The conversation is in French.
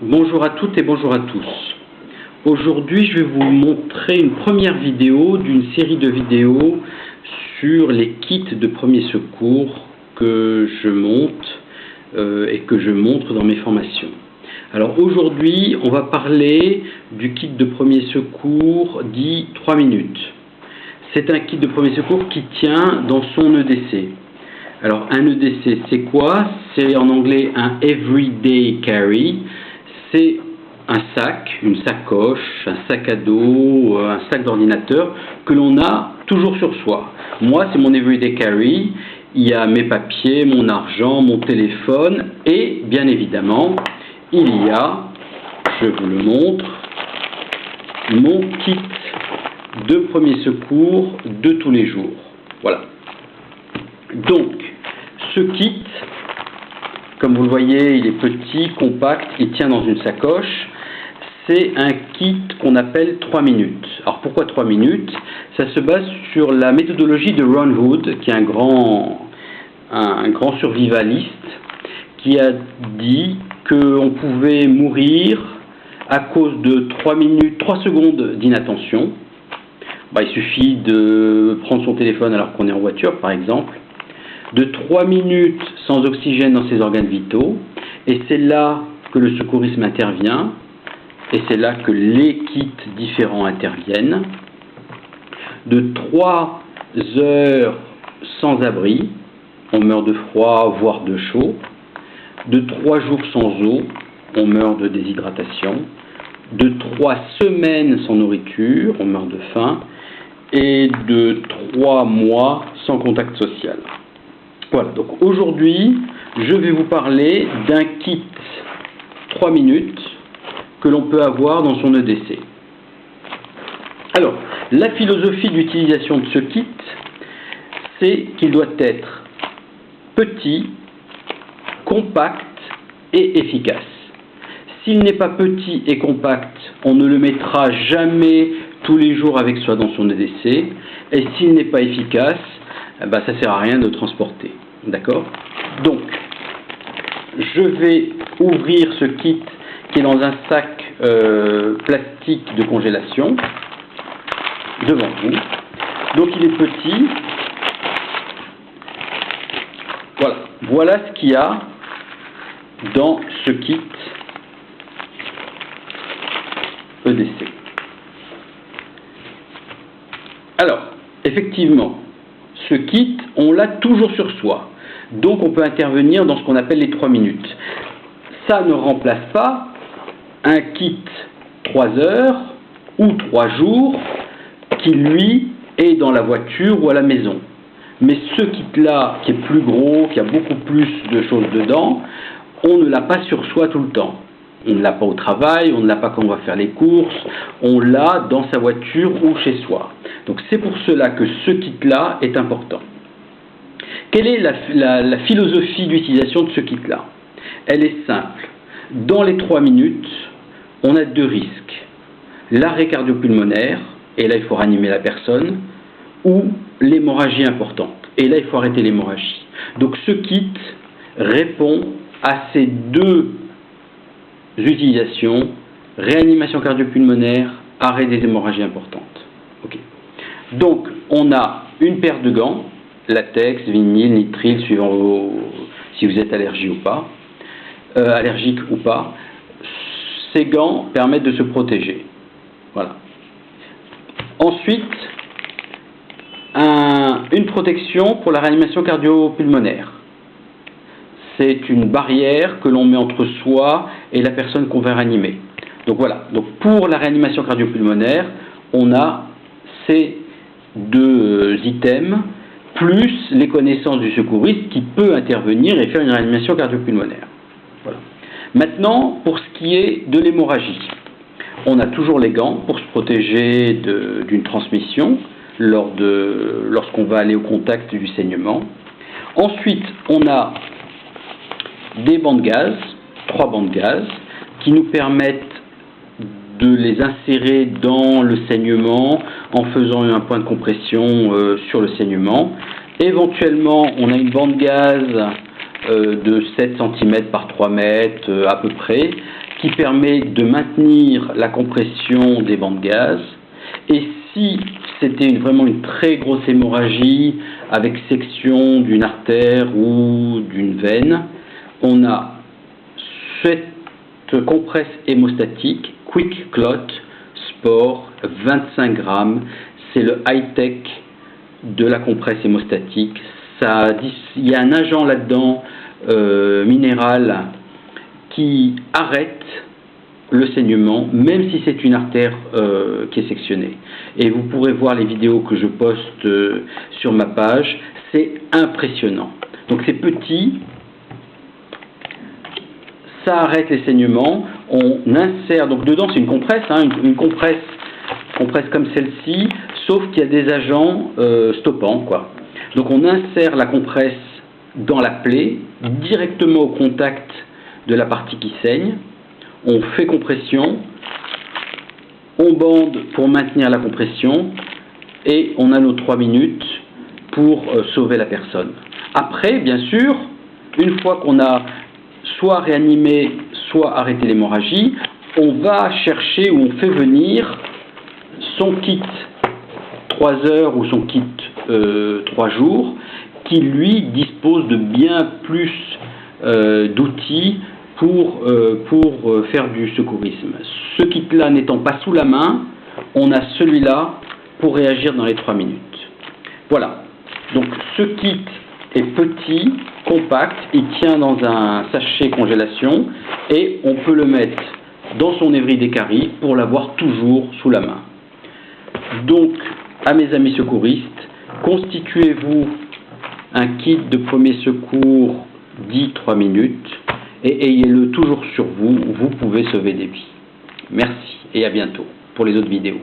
Bonjour à toutes et bonjour à tous. Aujourd'hui, je vais vous montrer une première vidéo d'une série de vidéos sur les kits de premiers secours que je monte et que je montre dans mes formations. Alors aujourd'hui, on va parler du kit de premier secours dit 3 minutes. C'est un kit de premier secours qui tient dans son EDC. Alors un EDC, c'est quoi? C'est en anglais un Everyday Carry. C'est un sac, une sacoche, un sac à dos, un sac d'ordinateur que l'on a toujours sur soi. Moi, c'est mon Everyday Carry. Il y a mes papiers, mon argent, mon téléphone et bien évidemment, il y a, je vous le montre, mon kit de premier secours de tous les jours. Voilà. Donc, ce kit, comme vous le voyez, il est petit, compact, il tient dans une sacoche. C'est un kit qu'on appelle 3 minutes. Alors pourquoi 3 minutes? Ça se base sur la méthodologie de Ron Wood, qui est un grand survivaliste, qui a dit qu'on pouvait mourir à cause de 3 secondes d'inattention. Il suffit de prendre son téléphone alors qu'on est en voiture, par exemple, de 3 minutes sans oxygène dans ses organes vitaux, et c'est là que le secourisme intervient, et c'est là que les kits différents interviennent, de 3 heures sans abri, on meurt de froid, voire de chaud, de 3 jours sans eau, on meurt de déshydratation, de 3 semaines sans nourriture, on meurt de faim, et de 3 mois sans contact social. Voilà, donc aujourd'hui, je vais vous parler d'un kit 3 minutes que l'on peut avoir dans son EDC. Alors, la philosophie d'utilisation de ce kit, c'est qu'il doit être petit, compact et efficace. S'il n'est pas petit et compact, on ne le mettra jamais tous les jours avec soi dans son EDC, et s'il n'est pas efficace, ça ne sert à rien de transporter. D'accord? Donc, je vais ouvrir ce kit qui est dans un sac plastique de congélation devant vous. Donc, il est petit. Voilà ce qu'il y a dans ce kit EDC. Alors, effectivement, ce kit, on l'a toujours sur soi. Donc, on peut intervenir dans ce qu'on appelle les 3 minutes. Ça ne remplace pas un kit 3 heures ou 3 jours qui, lui, est dans la voiture ou à la maison. Mais ce kit-là, qui est plus gros, qui a beaucoup plus de choses dedans, on ne l'a pas sur soi tout le temps. On ne l'a pas au travail, on ne l'a pas quand on va faire les courses, on l'a dans sa voiture ou chez soi. Donc c'est pour cela que ce kit-là est important. Quelle est la philosophie d'utilisation de ce kit-là? Elle est simple. Dans les 3 minutes, on a 2 risques. L'arrêt cardio-pulmonaire, et là il faut ranimer la personne, ou l'hémorragie importante. Et là il faut arrêter l'hémorragie. Donc ce kit répond à ces 2 utilisations, réanimation cardio-pulmonaire, arrêt des hémorragies importantes. Okay. Donc, on a une paire de gants, latex, vinyle, nitrile, suivant si vous êtes allergique ou pas. Ces gants permettent de se protéger. Voilà. Ensuite, une protection pour la réanimation cardio-pulmonaire. C'est une barrière que l'on met entre soi et la personne qu'on va réanimer. Donc voilà, donc pour la réanimation cardio-pulmonaire, on a ces 2 items, plus les connaissances du secouriste qui peut intervenir et faire une réanimation cardio-pulmonaire. Voilà. Maintenant, pour ce qui est de l'hémorragie, on a toujours les gants pour se protéger d'une transmission lorsqu'on va aller au contact du saignement. Ensuite, on a des bandes gaz, 3 bandes gaz, qui nous permettent de les insérer dans le saignement en faisant un point de compression sur le saignement. Éventuellement, on a une bande gaz de 7 cm par 3 mètres à peu près, qui permet de maintenir la compression des bancs de gaz. Et si c'était vraiment une très grosse hémorragie avec section d'une artère ou d'une veine, on a cette compresse hémostatique Quick Clot Sport 25 grammes. C'est le high-tech de la compresse hémostatique. Il y a un agent là-dedans minéral qui arrête le saignement, même si c'est une artère qui est sectionnée. Et vous pourrez voir les vidéos que je poste sur ma page, c'est impressionnant. Donc c'est petit, ça arrête les saignements, on insère, donc dedans c'est une compresse, une compresse comme celle-ci, sauf qu'il y a des agents stoppants, quoi. Donc on insère la compresse dans la plaie, directement au contact de la partie qui saigne, on fait compression, on bande pour maintenir la compression, et on a nos 3 minutes pour sauver la personne. Après, bien sûr, une fois qu'on a soit réanimé, soit arrêté l'hémorragie, on va chercher ou on fait venir son kit 3 heures ou son kit 3 jours, qui lui dispose de bien plus d'outils pour faire du secourisme. Ce kit-là n'étant pas sous la main, on a celui-là pour réagir dans les 3 minutes. Voilà. Donc ce kit est petit, compact, il tient dans un sachet congélation et on peut le mettre dans son évry d'écarie pour l'avoir toujours sous la main. Donc, à mes amis secouristes, constituez-vous un kit de premier secours dit 3 minutes et ayez-le toujours sur vous, vous pouvez sauver des vies. Merci et à bientôt pour les autres vidéos.